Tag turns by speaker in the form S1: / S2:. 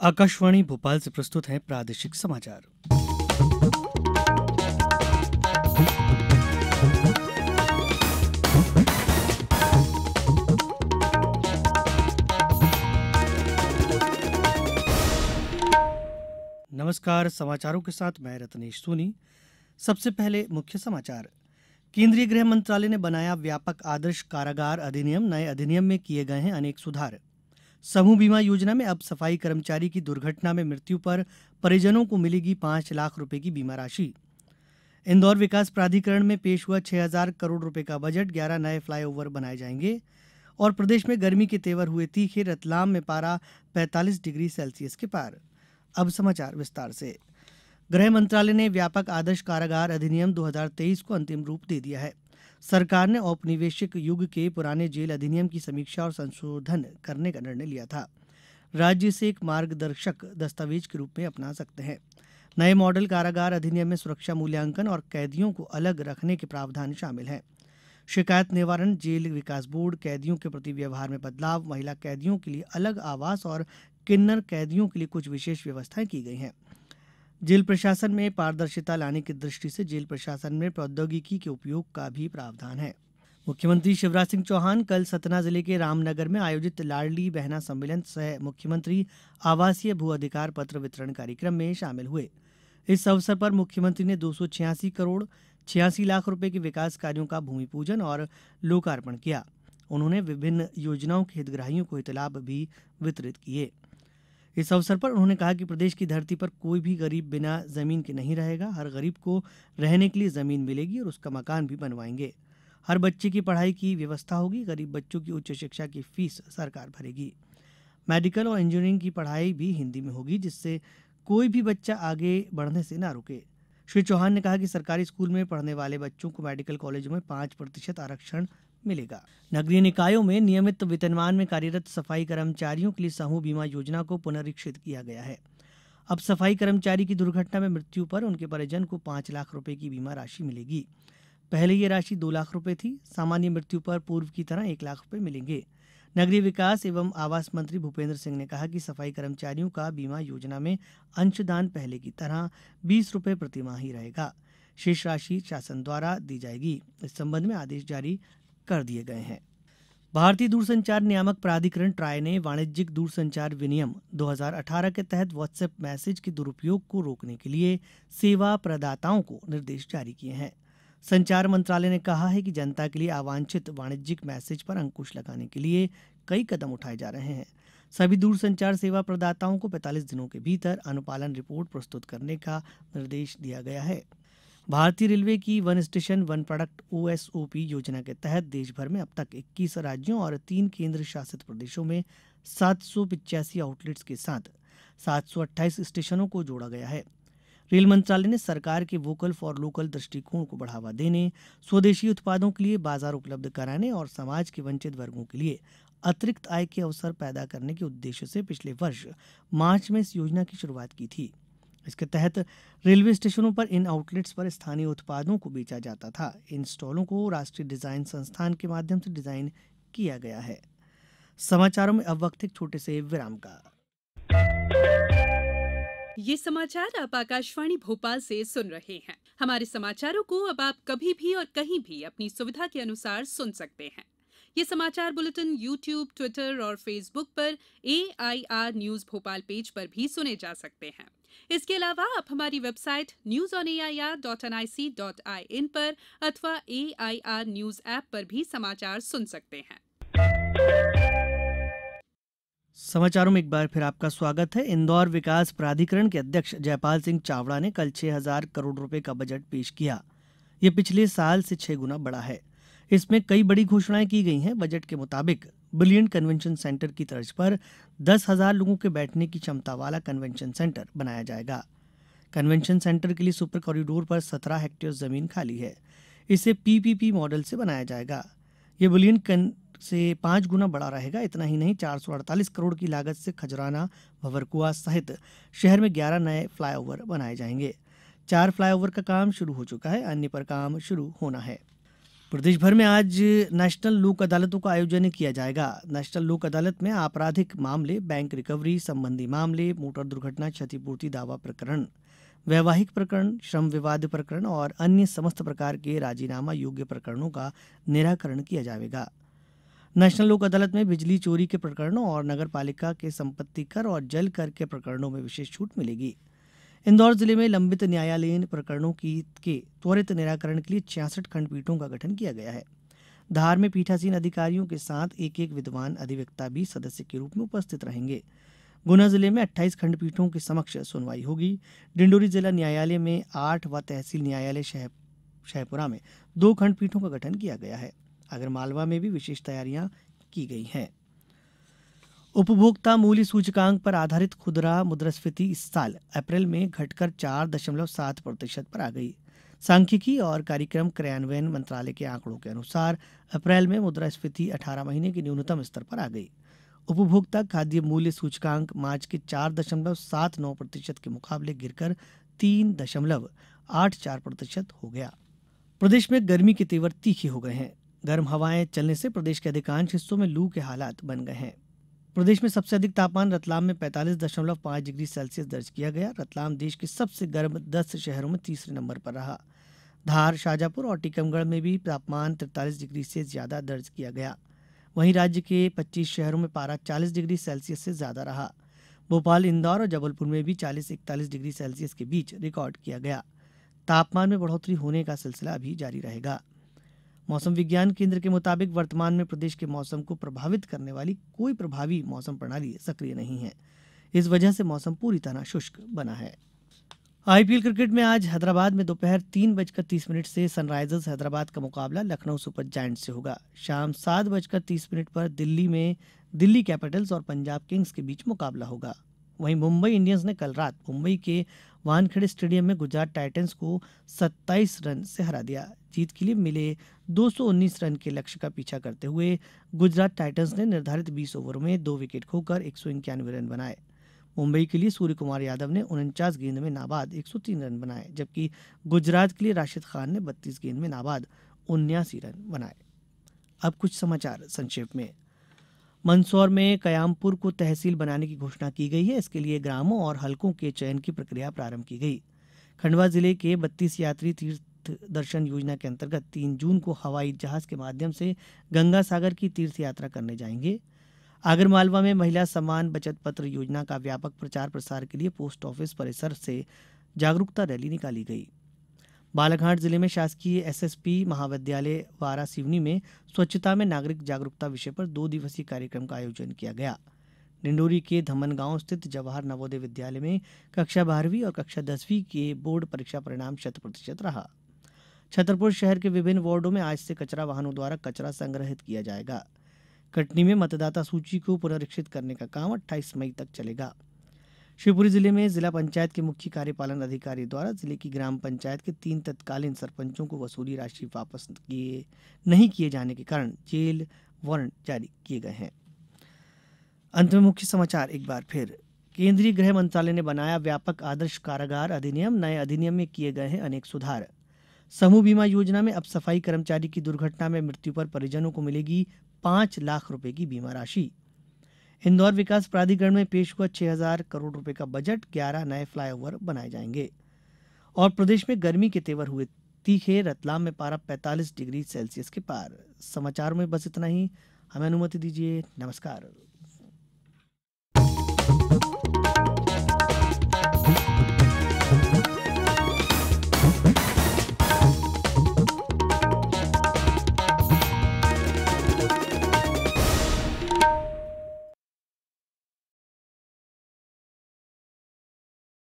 S1: आकाशवाणी भोपाल से प्रस्तुत है प्रादेशिक समाचार। नमस्कार, समाचारों के साथ मैं रत्नेश सोनी। सबसे पहले मुख्य समाचार। केंद्रीय गृह मंत्रालय ने बनाया व्यापक आदर्श कारागार अधिनियम। नए अधिनियम में किए गए हैं अनेक सुधार। समूह बीमा योजना में अब सफाई कर्मचारी की दुर्घटना में मृत्यु पर परिजनों को मिलेगी 5 लाख रुपए की बीमा राशि। इंदौर विकास प्राधिकरण में पेश हुआ 6,000 करोड़ रुपए का बजट। 11 नए फ्लाईओवर बनाए जाएंगे। और प्रदेश में गर्मी के तेवर हुए तीखे। रतलाम में पारा 45 डिग्री सेल्सियस के पार। अब समाचार विस्तार से। गृह मंत्रालय ने व्यापक आदर्श कारागार अधिनियम 2023 को अंतिम रूप दे दिया है। सरकार ने औपनिवेशिक युग के पुराने जेल अधिनियम की समीक्षा और संशोधन करने का निर्णय लिया था। राज्य इसे एक मार्गदर्शक दस्तावेज के रूप में अपना सकते हैं। नए मॉडल कारागार अधिनियम में सुरक्षा मूल्यांकन और कैदियों को अलग रखने के प्रावधान शामिल हैं। शिकायत निवारण, जेल विकास बोर्ड, कैदियों के प्रति व्यवहार में बदलाव, महिला कैदियों के लिए अलग आवास और किन्नर कैदियों के लिए कुछ विशेष व्यवस्थाएं की गई हैं। जेल प्रशासन में पारदर्शिता लाने की दृष्टि से जेल प्रशासन में प्रौद्योगिकी के उपयोग का भी प्रावधान है। मुख्यमंत्री शिवराज सिंह चौहान कल सतना जिले के रामनगर में आयोजित लाडली बहना सम्मेलन सह मुख्यमंत्री आवासीय भू अधिकार पत्र वितरण कार्यक्रम में शामिल हुए। इस अवसर पर मुख्यमंत्री ने 286 करोड़ 86 लाख रुपए के विकास कार्यों का भूमि पूजन और लोकार्पण किया। उन्होंने विभिन्न योजनाओं के हितग्राहियों को हितलाभ भी वितरित किए। इस अवसर पर उन्होंने कहा कि प्रदेश की धरती पर कोई भी गरीब बिना जमीन के नहीं रहेगा। हर गरीब को रहने के लिए जमीन मिलेगी और उसका मकान भी बनवाएंगे। हर बच्चे की पढ़ाई की व्यवस्था होगी। गरीब बच्चों की उच्च शिक्षा की फीस सरकार भरेगी। मेडिकल और इंजीनियरिंग की पढ़ाई भी हिंदी में होगी, जिससे कोई भी बच्चा आगे बढ़ने से ना रुके। श्री चौहान ने कहा कि सरकारी स्कूल में पढ़ने वाले बच्चों को मेडिकल कॉलेजों में 5% आरक्षण मिलेगा। नगरीय निकायों में नियमित वेतनमान में कार्यरत सफाई कर्मचारियों के लिए समूह बीमा योजना को पुनरीक्षित किया गया है। अब सफाई कर्मचारी की दुर्घटना में मृत्यु पर उनके परिजन को 5 लाख रुपए की बीमा राशि मिलेगी। पहले ये राशि 2 लाख रुपए थी। सामान्य मृत्यु पर पूर्व की तरह 1 लाख रुपए मिलेंगे। नगरीय विकास एवं आवास मंत्री भूपेंद्र सिंह ने कहा कि सफाई कर्मचारियों का बीमा योजना में अंशदान पहले की तरह 20 रुपए प्रतिमाह ही रहेगा। शेष राशि शासन द्वारा दी जाएगी। इस संबंध में आदेश जारी कर दिए गए हैं। भारतीय दूरसंचार नियामक प्राधिकरण ट्राई ने वाणिज्यिक दूरसंचार विनियम 2018 के तहत व्हाट्सएप मैसेज के दुरुपयोग को रोकने के लिए सेवा प्रदाताओं को निर्देश जारी किए हैं। संचार मंत्रालय ने कहा है कि जनता के लिए अवांछित वाणिज्यिक मैसेज पर अंकुश लगाने के लिए कई कदम उठाए जा रहे हैं। सभी दूरसंचार सेवा प्रदाताओं को 45 दिनों के भीतर अनुपालन रिपोर्ट प्रस्तुत करने का निर्देश दिया गया है। भारतीय रेलवे की one station one product OSOP योजना के तहत देश भर में अब तक 21 राज्यों और 3 केंद्र शासित प्रदेशों में 785 आउटलेट्स के साथ 728 स्टेशनों को जोड़ा गया है। रेल मंत्रालय ने सरकार के वोकल फॉर लोकल दृष्टिकोण को बढ़ावा देने, स्वदेशी उत्पादों के लिए बाजार उपलब्ध कराने और समाज के वंचित वर्गों के लिए अतिरिक्त आय के अवसर पैदा करने के उद्देश्य से पिछले वर्ष मार्च में इस योजना की शुरुआत की थी। इसके तहत रेलवे स्टेशनों पर इन आउटलेट्स पर स्थानीय उत्पादों को बेचा जाता था। इन स्टॉलों को राष्ट्रीय डिजाइन संस्थान के माध्यम से डिजाइन किया गया है। समाचारों में अब वक्त एक छोटे से विराम का।
S2: ये समाचार आप आकाशवाणी भोपाल से सुन रहे हैं। हमारे समाचारों को अब आप कभी भी और कहीं भी अपनी सुविधा के अनुसार सुन सकते हैं। ये समाचार बुलेटिन YouTube, ट्विटर और फेसबुक पर AIR न्यूज भोपाल पेज पर भी सुने जा सकते हैं। इसके अलावा आप हमारी वेबसाइट newsonair.nic.in पर अथवा AIR न्यूज ऐप पर भी समाचार सुन सकते हैं।
S1: समाचारों में एक बार फिर आपका स्वागत है। इंदौर विकास प्राधिकरण के अध्यक्ष जयपाल सिंह चावड़ा ने कल 6,000 करोड़ रुपए का बजट पेश किया। ये पिछले साल से 6 गुना बड़ा है। इसमें कई बड़ी घोषणाएं की गई हैं। बजट के मुताबिक ब्रिलियंट कन्वेंशन सेंटर की तर्ज पर 10,000 लोगों के बैठने की क्षमता वाला कन्वेंशन सेंटर बनाया जाएगा। कन्वेंशन सेंटर के लिए सुपर कॉरिडोर पर 17 हेक्टेयर जमीन खाली है। इसे PPP मॉडल से बनाया जाएगा। ये ब्रिलियंट से 5 गुना बड़ा रहेगा। इतना ही नहीं, 448 करोड़ की लागत से खजराना, भंवरकुआ सहित शहर में 11 नए फ्लाईओवर बनाए जाएंगे। 4 फ्लाईओवर का काम शुरू हो चुका है, अन्य पर काम शुरू होना है। प्रदेश भर में आज नेशनल लोक अदालतों का आयोजन किया जाएगा। नेशनल लोक अदालत में आपराधिक मामले, बैंक रिकवरी संबंधी मामले, मोटर दुर्घटना क्षतिपूर्ति दावा प्रकरण, वैवाहिक प्रकरण, श्रम विवाद प्रकरण और अन्य समस्त प्रकार के राजीनामा योग्य प्रकरणों का निराकरण किया जाएगा। नेशनल लोक अदालत में बिजली चोरी के प्रकरणों और नगर पालिका के संपत्ति कर और जल कर के प्रकरणों में विशेष छूट मिलेगी। इंदौर जिले में लंबित न्यायालयीन प्रकरणों के त्वरित निराकरण के लिए 66 खंडपीठों का गठन किया गया है। धार में पीठासीन अधिकारियों के साथ एक एक विद्वान अधिवक्ता भी सदस्य के रूप में उपस्थित रहेंगे। गुना जिले में 28 खंडपीठों के समक्ष सुनवाई होगी। डिंडोरी जिला न्यायालय में 8 व तहसील न्यायालय शहपुरा में 2 खंडपीठों का गठन किया गया है। आगरमालवा में भी विशेष तैयारियां की गई हैं। उपभोक्ता मूल्य सूचकांक पर आधारित खुदरा मुद्रास्फीति इस साल अप्रैल में घटकर 4.7% पर आ गई। सांख्यिकी और कार्यक्रम क्रियान्वयन मंत्रालय के आंकड़ों के अनुसार अप्रैल में मुद्रास्फीति 18 महीने के न्यूनतम स्तर पर आ गई। उपभोक्ता खाद्य मूल्य सूचकांक मार्च के 4.79% के मुकाबले गिरकर 3.84% हो गया। प्रदेश में गर्मी के तेवर तीखे हो गए हैं। गर्म हवाएं चलने से प्रदेश के अधिकांश हिस्सों में लू के हालात बन गए हैं। प्रदेश में सबसे अधिक तापमान रतलाम में 45.5 डिग्री सेल्सियस दर्ज किया गया। रतलाम देश के सबसे गर्म 10 शहरों में तीसरे नंबर पर रहा। धार, शाजापुर और टीकमगढ़ में भी तापमान 43 डिग्री से ज्यादा दर्ज किया गया। वहीं राज्य के 25 शहरों में पारा 40 डिग्री सेल्सियस से ज्यादा रहा। भोपाल, इंदौर और जबलपुर में भी 40-41 डिग्री सेल्सियस के बीच रिकॉर्ड किया गया। तापमान में बढ़ोतरी होने का सिलसिला अभी जारी रहेगा। मौसम विज्ञान केंद्र के मुताबिक वर्तमान में प्रदेश के मौसम को प्रभावित करने वाली कोई प्रभावी मौसम प्रणाली सक्रिय नहीं है। इस वजह से मौसम पूरी तरह शुष्क बना है। आईपीएल क्रिकेट में आज हैदराबाद में दोपहर 3:30 से सनराइजर्स हैदराबाद का मुकाबला लखनऊ सुपर जायंट्स से होगा। शाम 7:30 पर दिल्ली में दिल्ली कैपिटल्स और पंजाब किंग्स के बीच मुकाबला होगा। वहीं मुंबई इंडियंस ने कल रात मुंबई के वानखेड़े स्टेडियम में गुजरात टाइटंस को 27 रन से हरा दिया। जीत के लिए मिले 219 रन के लक्ष्य का पीछा करते हुए गुजरात टाइटंस ने निर्धारित 20 ओवरों में 2 विकेट खोकर 191 रन बनाए। मुंबई के लिए सूर्य कुमार यादव ने 49 गेंद में नाबाद 103 रन बनाए, जबकि गुजरात के लिए राशिद खान ने 32 गेंद में नाबाद 79 रन बनाए। अब कुछ समाचार संक्षेप में। मंदसौर में कयामपुर को तहसील बनाने की घोषणा की गई है। इसके लिए ग्रामों और हलकों के चयन की प्रक्रिया प्रारंभ की गई। खंडवा जिले के 32 यात्री तीर्थ दर्शन योजना के अंतर्गत 3 जून को हवाई जहाज के माध्यम से गंगा सागर की तीर्थ यात्रा करने जाएंगे। आगरमालवा में महिला सम्मान बचत पत्र योजना का व्यापक प्रचार प्रसार के लिए पोस्ट ऑफिस परिसर से जागरूकता रैली निकाली गई। बालाघाट जिले में शासकीय एसएसपी महाविद्यालय वारा सिवनी में स्वच्छता में नागरिक जागरूकता विषय पर 2 दिवसीय कार्यक्रम का आयोजन किया गया। डिंडोरी के धमनगांव स्थित जवाहर नवोदय विद्यालय में कक्षा 12वीं और कक्षा 10वीं के बोर्ड परीक्षा परिणाम 100% रहा। छतरपुर शहर के विभिन्न वार्डों में आज से कचरा वाहनों द्वारा कचरा संग्रहित किया जाएगा। कटनी में मतदाता सूची को पुनरीक्षित करने का काम 28 मई तक चलेगा। शिवपुरी जिले में जिला पंचायत के मुख्य कार्यपालन अधिकारी द्वारा जिले की ग्राम पंचायत के 3 तत्कालीन सरपंचों को वसूली राशि वापस नहीं किए जाने के कारण जेल वारंट जारी किए गए हैं। अंत में मुख्य समाचार एक बार फिर। केंद्रीय गृह मंत्रालय ने बनाया व्यापक आदर्श कारागार अधिनियम। नए अधिनियम में किए गए हैं अनेक सुधार। समूह बीमा योजना में अब सफाई कर्मचारी की दुर्घटना में मृत्यु पर परिजनों को मिलेगी 5 लाख रुपए की बीमा राशि। इंदौर विकास प्राधिकरण में पेश हुआ 6,000 करोड़ रुपए का बजट। 11 नए फ्लाईओवर बनाए जाएंगे। और प्रदेश में गर्मी के तेवर हुए तीखे। रतलाम में पारा 45 डिग्री सेल्सियस के पार। समाचारों में बस इतना ही। हमें अनुमति दीजिए। नमस्कार।